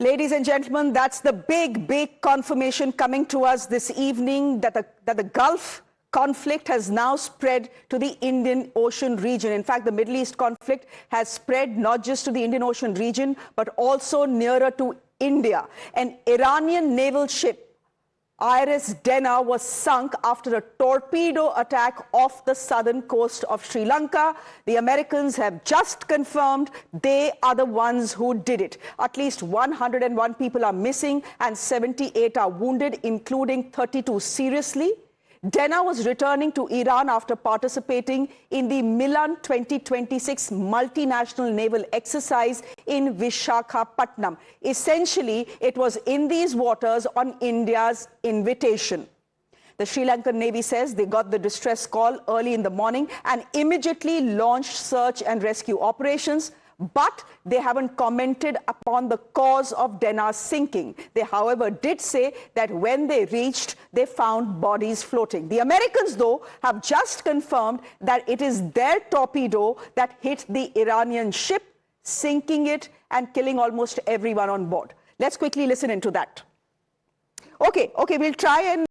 Ladies and gentlemen, that's the big confirmation coming to us this evening that the Gulf conflict has now spread to the Indian Ocean region. In fact, the Middle East conflict has spread not just to the Indian Ocean region, but also nearer to India. An Iranian naval ship, IRS Dena, was sunk after a torpedo attack off the southern coast of Sri Lanka. The Americans have just confirmed they are the ones who did it. At least 101 people are missing and 78 are wounded, including 32 seriously. Dena was returning to Iran after participating in the Milan 2026 multinational naval exercise in Visakhapatnam. Essentially, it was in these waters on India's invitation. The Sri Lankan Navy says they got the distress call early in the morning and immediately launched search and rescue operations. But they haven't commented upon the cause of Dena's sinking. They, however, did say that when they reached, they found bodies floating. The Americans, though, have just confirmed that it is their torpedo that hit the Iranian ship, sinking it and killing almost everyone on board. Let's quickly listen into that. Okay, we'll try and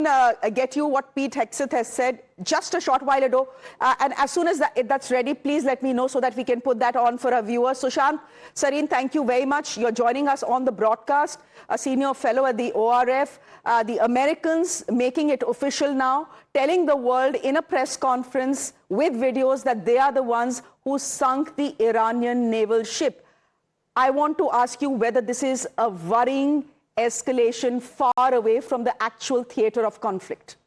get you what Pete Hegseth has said just a short while ago. And as soon as that's ready, please let me know so that we can put that on for our viewers. Sushant, Sareen, thank you very much. You're joining us on the broadcast, a senior fellow at the ORF. The Americans making it official now, telling the world in a press conference with videos that they are the ones who sunk the Iranian naval ship. I want to ask you whether this is a worrying escalation far away from the actual theater of conflict.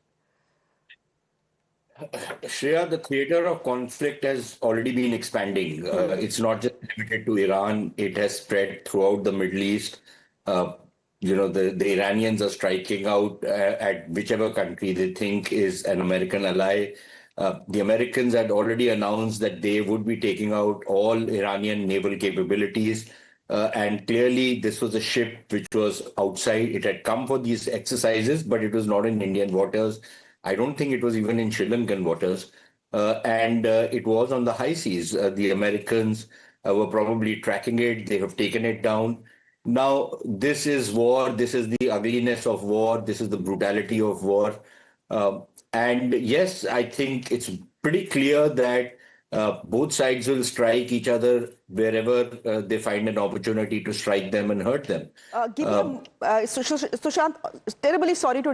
Shreya, the theater of conflict has already been expanding. It's not just limited to Iran. It has spread throughout the Middle East. The Iranians are striking out at whichever country they think is an American ally. The Americans had already announced that they would be taking out all Iranian naval capabilities. And clearly, this was a ship which was outside. It had come for these exercises, but it was not in Indian waters. I don't think it was even in Sri Lankan waters. And it was on the high seas. The Americans were probably tracking it. They have taken it down. Now, this is war. This is the ugliness of war. This is the brutality of war. And yes, I think it's pretty clear that both sides will strike each other wherever they find an opportunity to strike them and hurt them. Sushant, terribly sorry to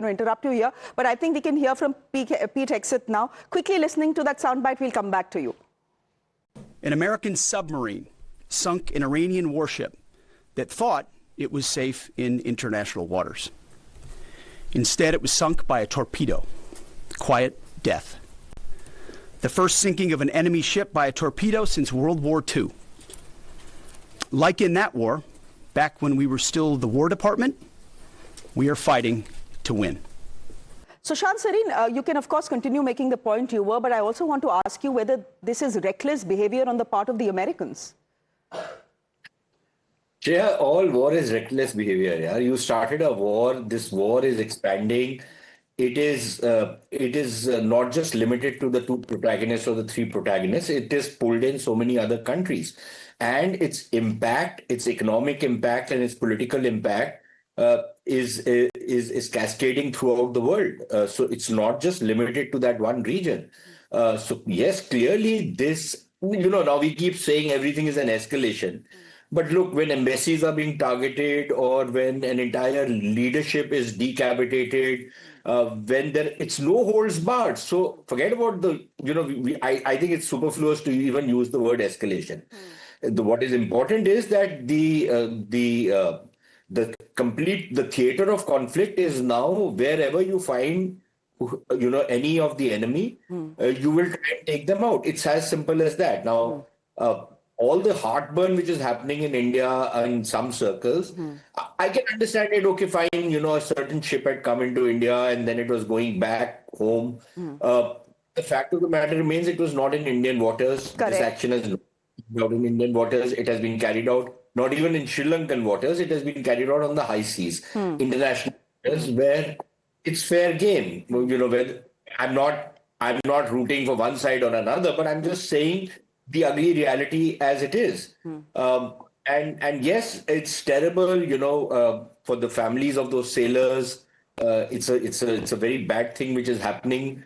interrupt you here, but I think we can hear from Pete Hegseth now. Quickly listening to that soundbite, we'll come back to you. An American submarine sunk an Iranian warship that thought it was safe in international waters. Instead, it was sunk by a torpedo. Quiet death. The first sinking of an enemy ship by a torpedo since World War II. Like in that war, back when we were still the War Department, we are fighting to win. Sushant, Sareen, you can of course continue making the point you were, but I also want to ask you whether this is reckless behavior on the part of the Americans. Yeah, all war is reckless behavior. Yeah? You started a war. This war is expanding. It is not just limited to the two protagonists or the three protagonists. It is pulled in so many other countries. And its impact, its economic impact and its political impact is cascading throughout the world. So it's not just limited to that one region. So yes, clearly this, now we keep saying everything is an escalation. But look, when embassies are being targeted or when an entire leadership is decapitated, when it's no holds barred. So forget about I think it's superfluous to even use the word escalation. What is important is that the theater of conflict is now wherever you find any of the enemy, you will try and take them out. It's as simple as that. Now, all the heartburn which is happening in India in some circles, I can understand it. Okay, fine, a certain ship had come into India and then it was going back home. The fact of the matter remains it was not in Indian waters. Correct. This action is not in Indian waters. It has been carried out not even in Sri Lankan waters. It has been carried out on the high seas, international waters, where it's fair game. Where I'm not rooting for one side or another, but I'm just saying the ugly reality as it is. And yes, it's terrible, for the families of those sailors. It's a very bad thing which is happening.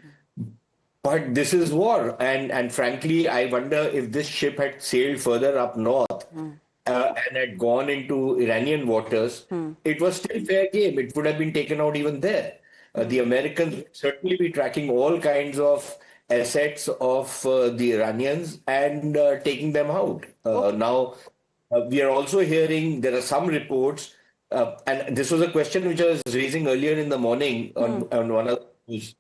But this is war, and frankly, I wonder if this ship had sailed further up north and had gone into Iranian waters, it was still fair game. It would have been taken out even there. The Americans would certainly be tracking all kinds of assets of the Iranians and taking them out. Now, we are also hearing there are some reports, and this was a question which I was raising earlier in the morning on one of the news.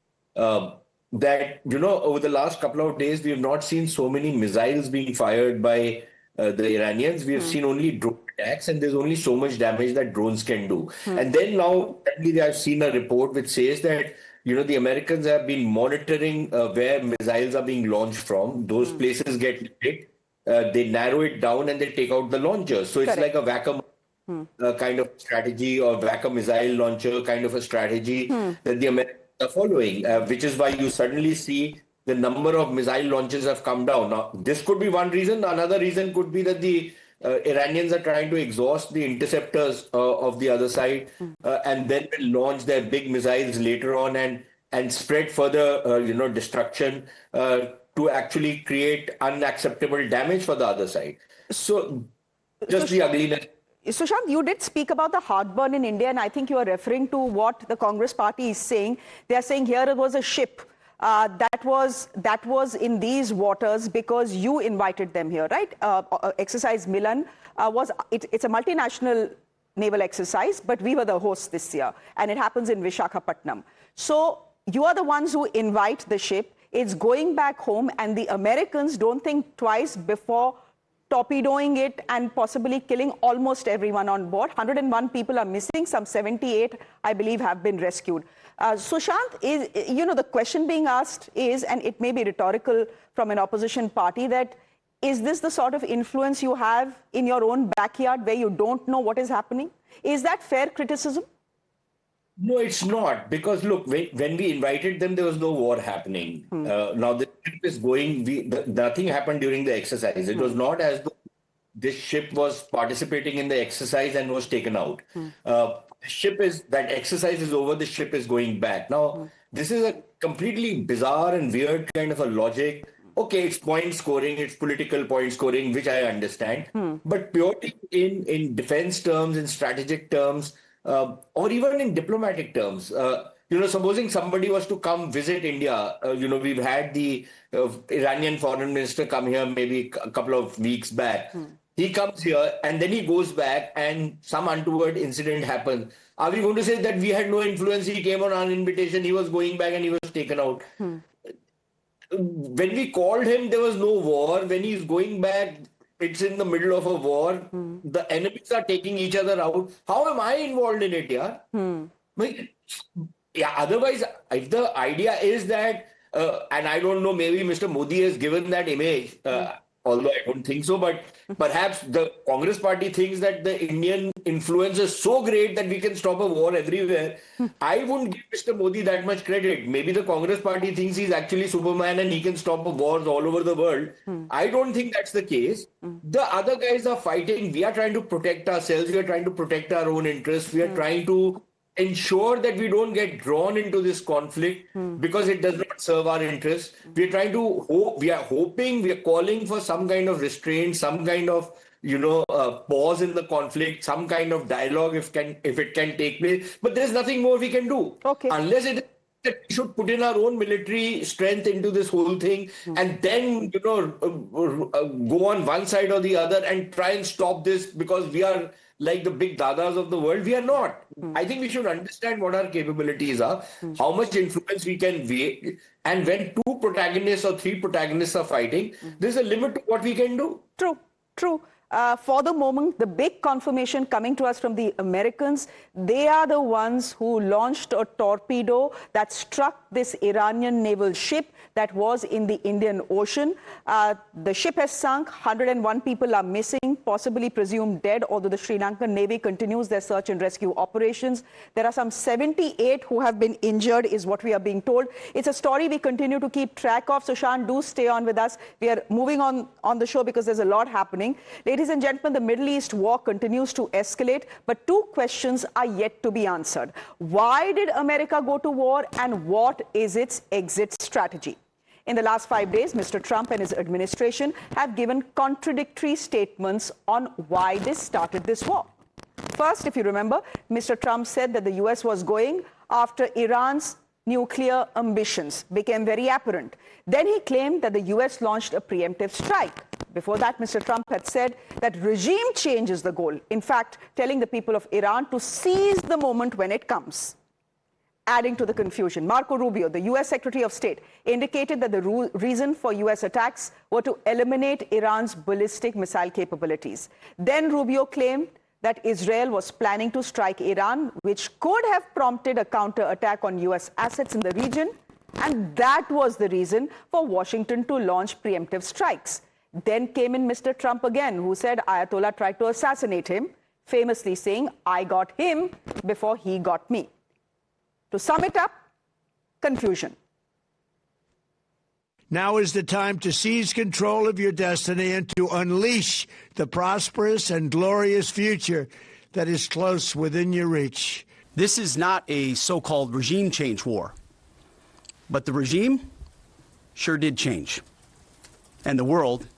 That over the last couple of days we have not seen so many missiles being fired by the Iranians. We have seen only drone attacks, and there's only so much damage that drones can do. And then now suddenly I've seen a report which says that the Americans have been monitoring where missiles are being launched from. Those places get hit, they narrow it down, and they take out the launchers. So it's Correct. like a whack-a kind of strategy, or whack-a-missile launcher kind of a strategy that the Americans are following, which is why you suddenly see the number of missile launches have come down. Now, this could be one reason. Another reason could be that the Iranians are trying to exhaust the interceptors of the other side, and then will launch their big missiles later on and spread further, destruction to actually create unacceptable damage for the other side. So, just the ugliness. Sushant, you did speak about the heartburn in India, and I think you are referring to what the Congress party is saying. They are saying here it was a ship that was in these waters because you invited them here, right? Exercise Milan it's a multinational naval exercise, but we were the hosts this year, and it happens in Visakhapatnam. So you are the ones who invite the ship. It's going back home, and the Americans don't think twice before torpedoing it and possibly killing almost everyone on board. 101 people are missing. Some 78, I believe, have been rescued. Sushant, the question being asked is, and it may be rhetorical from an opposition party, that is this the sort of influence you have in your own backyard where you don't know what is happening? Is that fair criticism? No, it's not, because look, when we invited them, there was no war happening. Now the ship is going. Nothing happened during the exercise. It was not as though this ship was participating in the exercise and was taken out. That exercise is over. The ship is going back. Now this is a completely bizarre and weird kind of a logic. Okay, it's point scoring, it's political point scoring, which I understand. But purely in defense terms, in strategic terms, or even in diplomatic terms, supposing somebody was to come visit India, we've had the Iranian foreign minister come here maybe a couple of weeks back. He comes here and then he goes back and some untoward incident happens. Are we going to say that we had no influence? He came on our invitation, he was going back and he was taken out. When we called him, there was no war. When he's going back, it's in the middle of a war. The enemies are taking each other out. How am I involved in it, yeah? Otherwise, if the idea is that, and I don't know, maybe Mr. Modi has given that image, although I don't think so, but perhaps the Congress party thinks that the Indian influence is so great that we can stop a war everywhere. I wouldn't give Mr. Modi that much credit. Maybe the Congress party thinks he's actually Superman and he can stop wars all over the world. I don't think that's the case. The other guys are fighting. We are trying to protect ourselves. We are trying to protect our own interests. We are trying to ensure that we don't get drawn into this conflict because it does not serve our interests. We are trying to we are hoping, we are calling for some kind of restraint, some kind of pause in the conflict, some kind of dialogue if it can take place. But there's nothing more we can do. Okay. Unless it is that we should put in our own military strength into this whole thing and then go on one side or the other and try and stop this because we are like the big dadas of the world. We are not. I think we should understand what our capabilities are, how much influence we can wield, and when two protagonists or three protagonists are fighting, there's a limit to what we can do. True. For the moment, the big confirmation coming to us from the Americans, they are the ones who launched a torpedo that struck this Iranian naval ship that was in the Indian Ocean. The ship has sunk, 101 people are missing, possibly presumed dead, although the Sri Lankan Navy continues their search and rescue operations. There are some 78 who have been injured, is what we are being told. It's a story we continue to keep track of. Sushant, do stay on with us. We are moving on the show because there's a lot happening. Ladies Ladies and gentlemen, the Middle East war continues to escalate, but two questions are yet to be answered. Why did America go to war, and what is its exit strategy? In the last 5 days, Mr. Trump and his administration have given contradictory statements on why they started this war. First, if you remember, Mr. Trump said that the US was going after Iran's nuclear ambitions became very apparent. Then he claimed that the US launched a preemptive strike. Before that, Mr. Trump had said that regime change is the goal, in fact, telling the people of Iran to seize the moment when it comes. Adding to the confusion, Marco Rubio, the US Secretary of State, indicated that the reason for US attacks were to eliminate Iran's ballistic missile capabilities. Then Rubio claimed that Israel was planning to strike Iran, which could have prompted a counterattack on US assets in the region, and that was the reason for Washington to launch preemptive strikes. Then came in Mr. Trump again, who said Ayatollah tried to assassinate him, famously saying, "I got him before he got me." To sum it up, confusion. Now is the time to seize control of your destiny and to unleash the prosperous and glorious future that is close within your reach. This is not a so-called regime change war, but the regime sure did change, and the world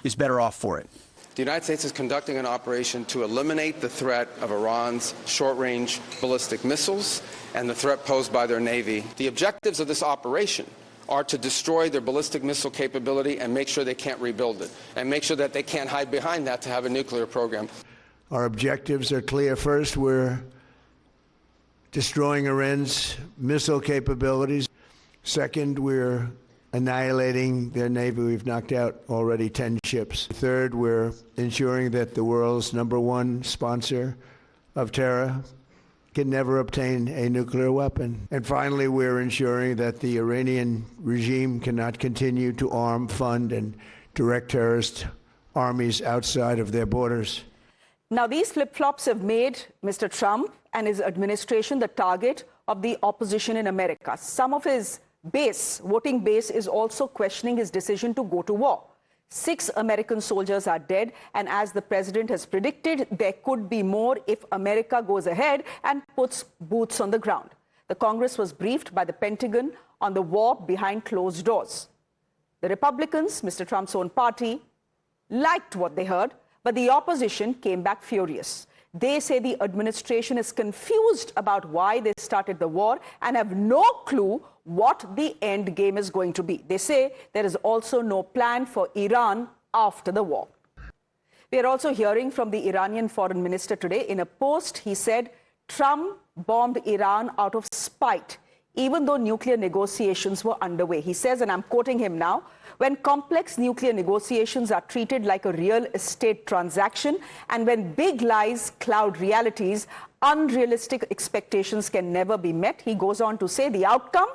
is better off for it. The United States is conducting an operation to eliminate the threat of Iran's short-range ballistic missiles and the threat posed by their Navy. The objectives of this operation are to destroy their ballistic missile capability and make sure they can't rebuild it, and make sure that they can't hide behind that to have a nuclear program. Our objectives are clear. First, we're destroying Iran's missile capabilities. Second, we're annihilating their Navy. We've knocked out already 10 ships. Third, we're ensuring that the world's #1 sponsor of terror can never obtain a nuclear weapon. And finally, we're ensuring that the Iranian regime cannot continue to arm, fund, and direct terrorist armies outside of their borders. Now, these flip-flops have made Mr. Trump and his administration the target of the opposition in America. Some of his voting base, is also questioning his decision to go to war. 6 American soldiers are dead, and as the president has predicted, there could be more if America goes ahead and puts boots on the ground. The Congress was briefed by the Pentagon on the war behind closed doors. The Republicans, Mr. Trump's own party, liked what they heard, but the opposition came back furious. They say the administration is confused about why they started the war and have no clue what the end game is going to be. They say there is also no plan for Iran after the war. We are also hearing from the Iranian foreign minister today. In a post, he said Trump bombed Iran out of spite, even though nuclear negotiations were underway. He says, and I'm quoting him now, "When complex nuclear negotiations are treated like a real estate transaction, and when big lies cloud realities, unrealistic expectations can never be met." He goes on to say the outcome,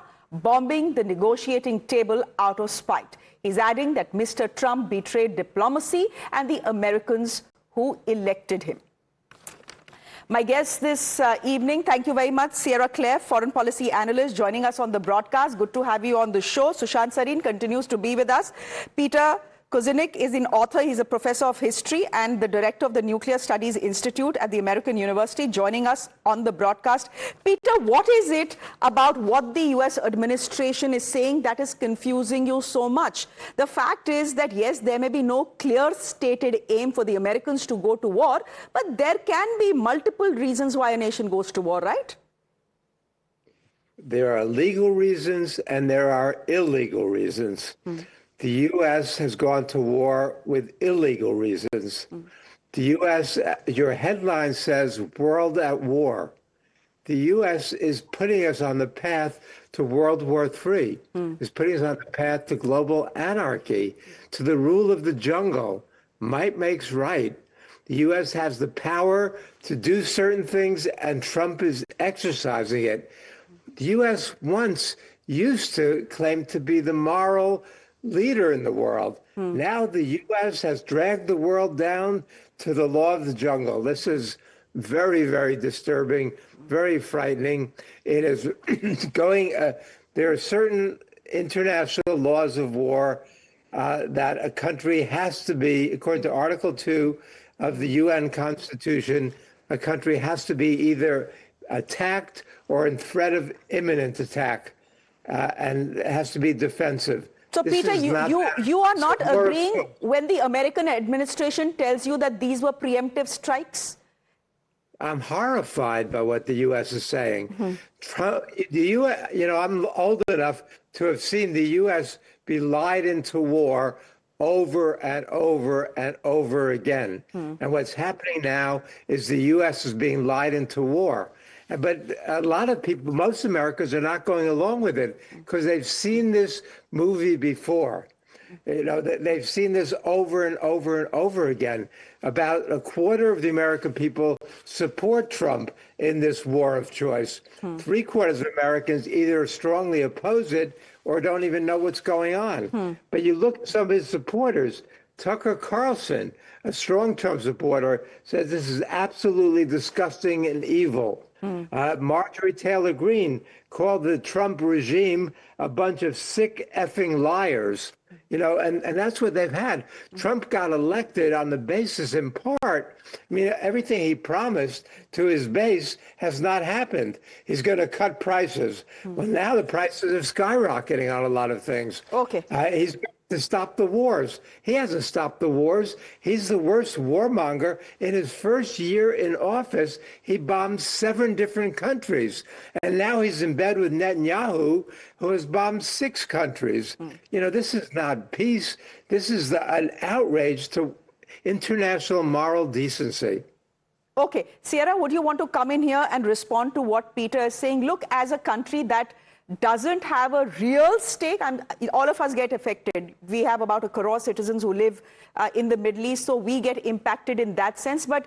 bombing the negotiating table out of spite. He's adding that Mr. Trump betrayed diplomacy and the Americans who elected him. My guest this evening, thank you very much, Sierra Claire, foreign policy analyst, joining us on the broadcast. Good to have you on the show. Sushant Sareen continues to be with us. Peter Kuzinik is an author. He's a professor of history and the director of the Nuclear Studies Institute at the American University, joining us on the broadcast. Peter, what is it about what the US administration is saying that is confusing you so much? The fact is that, yes, there may be no clear stated aim for the Americans to go to war, but there can be multiple reasons why a nation goes to war, right? There are legal reasons and there are illegal reasons. The U.S. has gone to war with illegal reasons. The U.S., your headline says world at war. The U.S. is putting us on the path to World War III, is putting us on the path to global anarchy, to the rule of the jungle. Might makes right. The U.S. has the power to do certain things, and Trump is exercising it. The U.S. once used to claim to be the moral leader in the world. Now the U.S. has dragged the world down to the law of the jungle. This is very, very disturbing, very frightening. It is going, there are certain international laws of war that a country has to be, according to Article 2 of the UN Constitution, a country has to be either attacked or in threat of imminent attack, and it has to be defensive. So, This Peter, is not that. you are not So we're- agreeing when the American administration tells you that these were preemptive strikes? I'm horrified by what the U.S. is saying. Trump, the U.S., I'm old enough to have seen the U.S. be lied into war over and over and over again. And what's happening now is the U.S. is being lied into war. But a lot of people, most Americans, are not going along with it because they've seen this movie before. They've seen this over and over and over again. About a quarter of the American people support Trump in this war of choice. 3/4 of Americans either strongly oppose it or don't even know what's going on. But you look at some of his supporters. Tucker Carlson, a strong Trump supporter, says this is absolutely disgusting and evil. Marjorie Taylor Greene called the Trump regime a bunch of sick effing liars. And that's what they've had. Trump got elected on the basis, in part, everything he promised to his base has not happened. He's going to cut prices. Well, now the prices are skyrocketing on a lot of things. Okay. He's to stop the wars. He hasn't stopped the wars. He's the worst warmonger. In his first year in office, he bombed 7 different countries. And now he's in bed with Netanyahu, who has bombed 6 countries. This is not peace. This is an outrage to international moral decency. Okay. Sierra, would you want to come in here and respond to what Peter is saying? Look, as a country that doesn't have a real stake, all of us get affected. We have about 1 crore citizens who live in the Middle East, so we get impacted in that sense. But,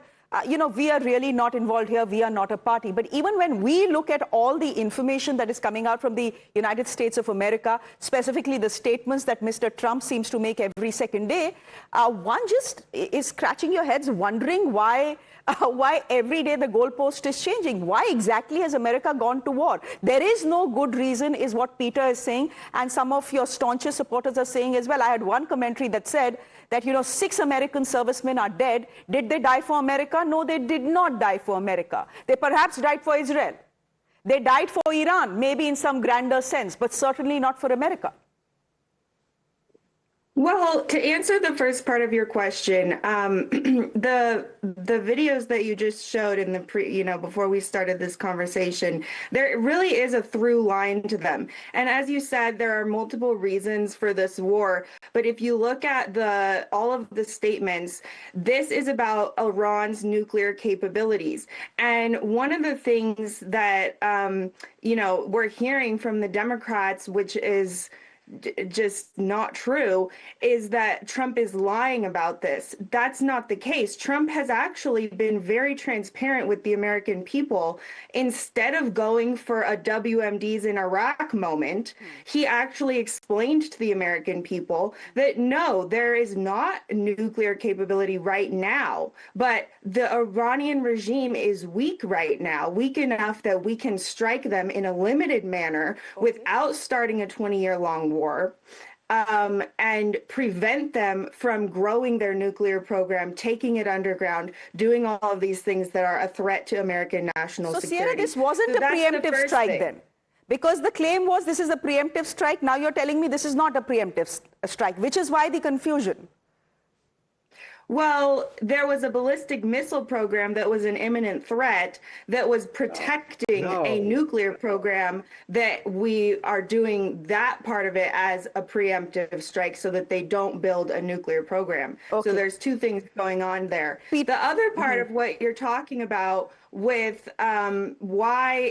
we are really not involved here. We are not a party. But even when we look at all the information that is coming out from the United States of America, specifically the statements that Mr. Trump seems to make every second day, one just is scratching your heads wondering why every day the goalpost is changing. Why exactly has America gone to war? There is no good reason, is what Peter is saying. And some of your staunchest supporters are saying as well. I had one commentary that said that, 6 American servicemen are dead. Did they die for America? No, they did not die for America. They perhaps died for Israel. They died for Iran, maybe in some grander sense, but certainly not for America. Well, to answer the first part of your question, the videos that you just showed in the before we started this conversation, there really is a through line to them. And as you said, there are multiple reasons for this war. But if you look at all of the statements, this is about Iran's nuclear capabilities. And one of the things that we're hearing from the Democrats, which is just not true, is that Trump is lying about this. That's not the case. Trump has actually been very transparent with the American people. Instead of going for a WMDs in Iraq moment, he actually explained to the American people that no, there is not nuclear capability right now, but the Iranian regime is weak right now, weak enough that we can strike them in a limited manner without starting a 20-year-long war, and prevent them from growing their nuclear program, taking it underground, doing all of these things that are a threat to American national security. So, Sierra, this wasn't a preemptive strike then? Because the claim was this is a preemptive strike. Now you're telling me this is not a preemptive strike, which is why the confusion. Well, there was a ballistic missile program that was an imminent threat that was protecting a nuclear program, that we are doing that part of it as a preemptive strike so that they don't build a nuclear program. Okay. So there's 2 things going on there. The other part of what you're talking about with why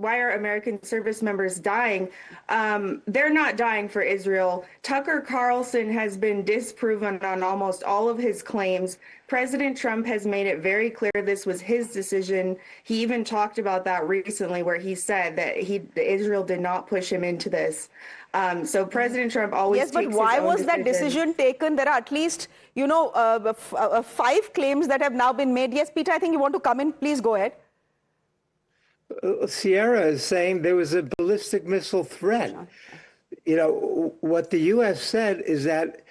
are American service members dying? They're not dying for Israel. Tucker Carlson has been disproven on almost all of his claims. President Trump has made it very clear this was his decision. He even talked about that recently, where he said that Israel did not push him into this. So President Trump always takes his own decision. Yes, but why was that decision taken? There are at least, 5 claims that have now been made. Yes, Peter, I think you want to come in. Please go ahead. Sierra is saying there was a ballistic missile threat. what the U.S. said is that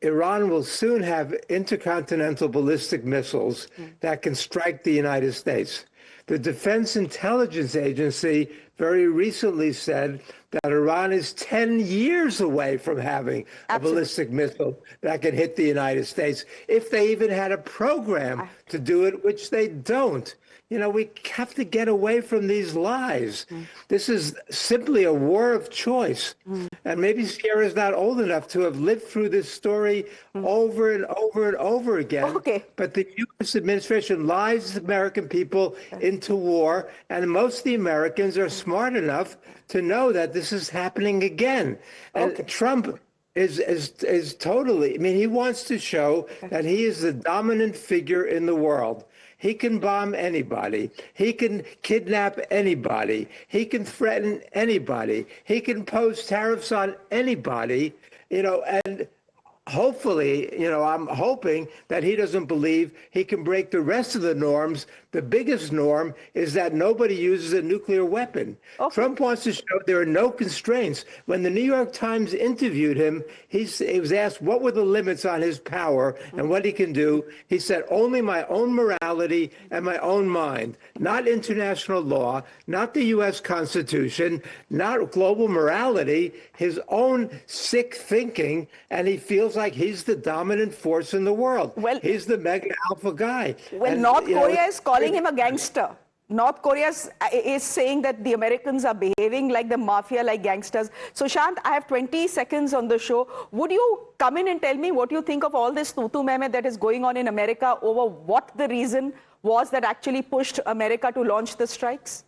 Iran will soon have intercontinental ballistic missiles that can strike the United States. The Defense Intelligence Agency very recently said that Iran is 10 years away from having a ballistic missile that can hit the United States, if they even had a program to do it, which they don't. We have to get away from these lies. This is simply a war of choice. And maybe Sierra's not old enough to have lived through this story over and over and over again. Okay. But the U.S. administration lies the American people into war, and most of the Americans are smart enough to know that this is happening again. And Trump is totally, he wants to show that he is the dominant figure in the world. He can bomb anybody. He can kidnap anybody. He can threaten anybody. He can pose tariffs on anybody, and hopefully, I'm hoping that he doesn't believe he can break the rest of the norms. The biggest norm is that nobody uses a nuclear weapon. Trump wants to show there are no constraints. When the New York Times interviewed him, he was asked what were the limits on his power and what he can do. He said, only my own morality and my own mind, not international law, not the U.S. Constitution, not global morality, his own sick thinking, and he feels like he's the dominant force in the world. Well, he's the mega alpha guy. Well, North Korea is calling him a gangster. North Korea is saying that the Americans are behaving like the mafia, like gangsters. So, Shant, I have 20 seconds on the show. Would you come in and tell me what you think of all this tutu meme that is going on in America over what the reason was that actually pushed America to launch the strikes?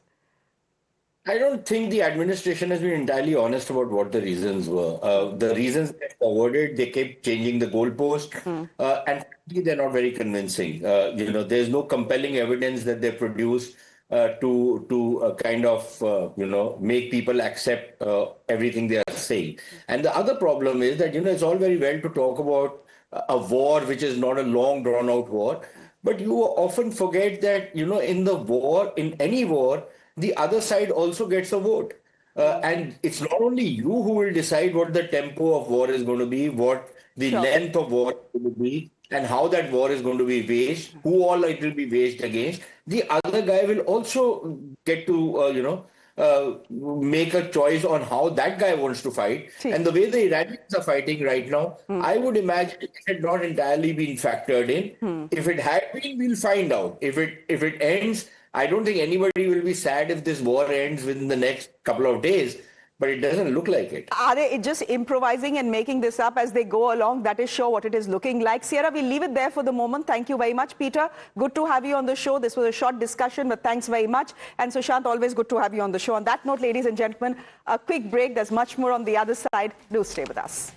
I don't think the administration has been entirely honest about what the reasons were. The reasons they forwarded, they kept changing the goalpost, and they're not very convincing. There's no compelling evidence that they produce to kind of make people accept everything they are saying. And the other problem is that it's all very well to talk about a war which is not a long drawn out war, but you often forget that in the war, in any war, the other side also gets a vote. And it's not only you who will decide what the tempo of war is going to be, what the length of war is going to be, and how that war is going to be waged, who all it will be waged against. The other guy will also get to, make a choice on how that guy wants to fight. And the way the Iranians are fighting right now, I would imagine it had not entirely been factored in. If it had been, we'll find out. If it ends, I don't think anybody will be sad if this war ends within the next couple of days, but it doesn't look like it. Are they just improvising and making this up as they go along? That is sure what it is looking like. Sierra, we'll leave it there for the moment. Thank you very much. Peter, good to have you on the show. This was a short discussion, but thanks very much. And Sushant, always good to have you on the show. On that note, ladies and gentlemen, a quick break. There's much more on the other side. Do stay with us.